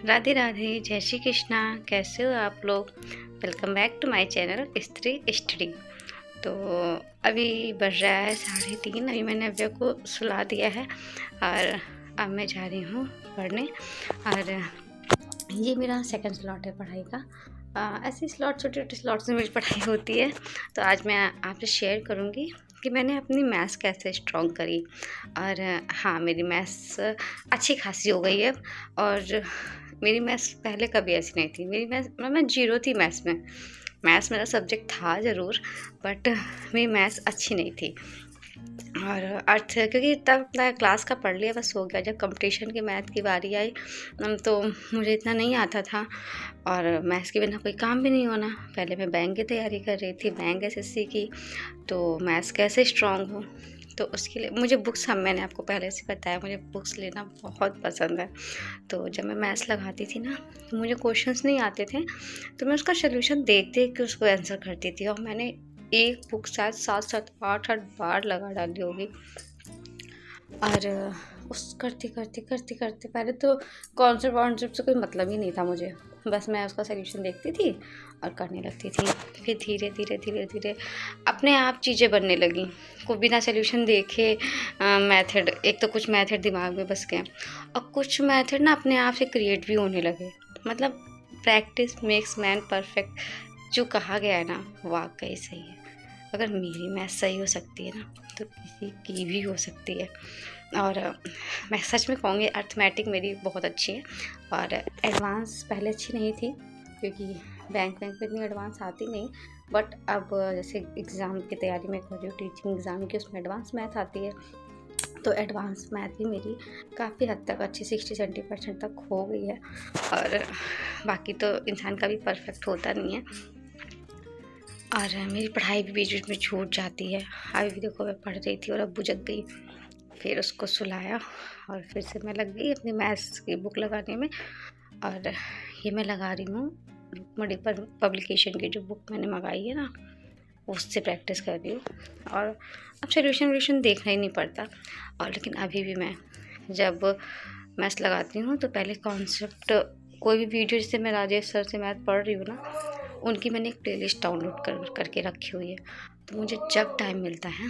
राधे राधे, जय श्री कृष्णा। कैसे हो आप लोग? Welcome back to my channel Stree study. तो अभी बज रहा है 3:30। अभी मैंने अव्या को सुला दिया है और अब मैं जा रही हूँ पढ़ने। और ये मेरा सेकंड स्लॉट है पढ़ाई का। ऐसे स्लॉट, छोटे छोटे स्लॉट्स में मेरी पढ़ाई होती है। तो आज मैं आपसे शेयर करूँगी कि मैंने अपनी मैथ्स कैसे स्ट्रॉन्ग करी। और हाँ, मेरी मैथ्स अच्छी खासी हो गई है। और मेरी मैथ्स पहले कभी ऐसी नहीं थी। मेरी मैथ्स मैं जीरो थी मैथ्स में। मैथ्स मेरा सब्जेक्ट था ज़रूर, बट मेरी मैथ्स अच्छी नहीं थी। और अर्थ, क्योंकि तब मैं क्लास का पढ़ लिया, बस हो गया। जब कंपटीशन की मैथ की बारी आई तो मुझे इतना नहीं आता था और मैथ्स के बिना कोई काम भी नहीं होना। पहले मैं बैंक की तैयारी कर रही थी, बैंक एसएससी की। तो मैथ्स कैसे स्ट्रॉन्ग हो, तो उसके लिए मुझे बुक्स, मैंने आपको पहले से बताया, मुझे बुक्स लेना बहुत पसंद है। तो जब मैं मैथ्स लगाती थी ना, तो मुझे क्वेश्चंस नहीं आते थे, तो मैं उसका सोल्यूशन देख देख के उसको आंसर करती थी। और मैंने एक बुक शायद 7-7, 8-8 बार लगा डाली होगी। और उस करते करते पहले तो कॉन्सेप्ट से कोई मतलब ही नहीं था मुझे। बस मैं उसका सोल्यूशन देखती थी और करने लगती थी। फिर धीरे धीरे अपने आप चीज़ें बनने लगी, को बिना सोल्यूशन देखे। मेथड, एक तो कुछ मेथड दिमाग में बस गए और कुछ मेथड ना अपने आप से क्रिएट भी होने लगे। मतलब प्रैक्टिस मेक्स मैन परफेक्ट, जो कहा गया है ना, वाकई सही है। अगर मेरी मैथ सही हो सकती है ना, तो किसी की भी हो सकती है। और मैं सच में कहूँगी, अर्थमेटिक मेरी बहुत अच्छी है। और एडवांस पहले अच्छी नहीं थी, क्योंकि बैंक में इतनी एडवांस आती नहीं। बट अब जैसे एग्ज़ाम की तैयारी में कर रही हूँ, टीचिंग एग्ज़ाम की, उसमें एडवांस मैथ आती है। तो एडवांस मैथ भी मेरी काफ़ी हद तक अच्छी 60-70% तक हो गई है। और बाकी तो इंसान का भी परफेक्ट होता नहीं है। और मेरी पढ़ाई भी बीच बीच में छूट जाती है। अभी भी देखो, मैं पढ़ रही थी और अब्बू जग गई, फिर उसको सुलाया और फिर से मैं लग गई अपनी मैथ्स की बुक लगाने में। और ये मैं लगा रही हूँ मणि पब्लिकेशन की जो बुक मैंने मंगाई है ना, उससे प्रैक्टिस कर रही हूँ। और अब सोल्यूशन देखना ही नहीं पड़ता। और लेकिन अभी भी मैं जब मैथ्स लगाती हूँ तो पहले कॉन्सेप्ट, कोई भी वीडियो, जैसे मैं राजेश सर से मैथ पढ़ रही हूँ ना, उनकी मैंने एक प्लेलिस्ट डाउनलोड करके रखी हुई है। तो मुझे जब टाइम मिलता है,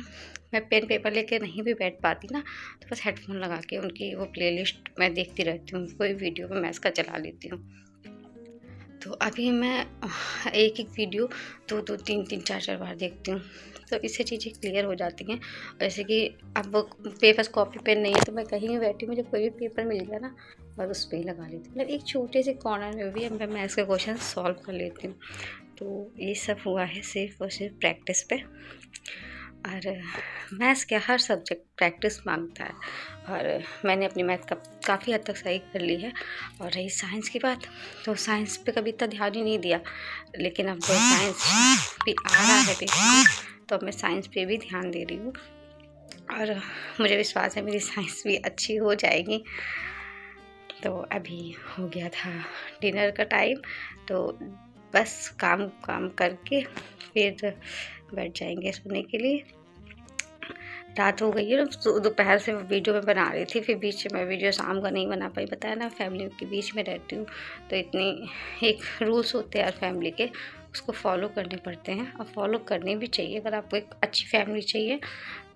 मैं पेन पेपर लेके नहीं भी बैठ पाती ना, तो बस हेडफोन लगा के उनकी वो प्लेलिस्ट मैं देखती रहती हूँ। कोई वीडियो मैं मैथ्स का चला लेती हूँ। तो अभी मैं एक वीडियो 2-2, 3-3, 4-4 बार देखती हूँ। तो इससे चीज़ें क्लियर हो जाती हैं। जैसे कि अब पेपर, कॉपी पेन नहीं है, तो मैं कहीं भी बैठी, मुझे कोई भी पेपर मिल गया ना, और उस पर ही लगा लेती हूँ। मतलब एक छोटे से कॉर्नर में भी मैं मैथ्स के क्वेश्चन सॉल्व कर लेती हूँ। तो ये सब हुआ है सिर्फ और सिर्फ प्रैक्टिस पे। और मैथ्स क्या, हर सब्जेक्ट प्रैक्टिस मांगता है। और मैंने अपनी मैथ का काफ़ी हद तक सही कर ली है। और रही साइंस की बात, तो साइंस पे कभी इतना ध्यान ही नहीं दिया, लेकिन अब साइंस भी आ रहा है बेसिकली, तो अब मैं साइंस पे भी ध्यान दे रही हूँ। और मुझे विश्वास है मेरी साइंस भी अच्छी हो जाएगी। तो अभी हो गया था डिनर का टाइम, तो बस काम करके फिर बैठ जाएंगे सोने के लिए। रात हो गई है, दोपहर से वीडियो में बना रही थी, फिर बीच में वीडियो शाम का नहीं बना पाई। बताया ना, फैमिली के बीच में रहती हूँ, तो इतनी एक रूल्स होते हैं यार फैमिली के, उसको फॉलो करने पड़ते हैं। और फॉलो करने भी चाहिए, अगर आपको एक अच्छी फैमिली चाहिए।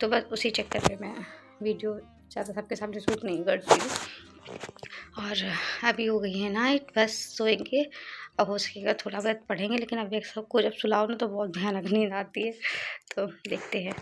तो बस उसी चक्कर में मैं वीडियो ज़्यादा सबके सामने शूट नहीं करती हूँ। और अभी हो गई है नाइट, बस सोएंगे। अब हो सकेगा थोड़ा बहुत पढ़ेंगे, लेकिन अब एक सबको जब सुलाओ ना, तो बहुत भयानक नींद आती है। तो देखते हैं।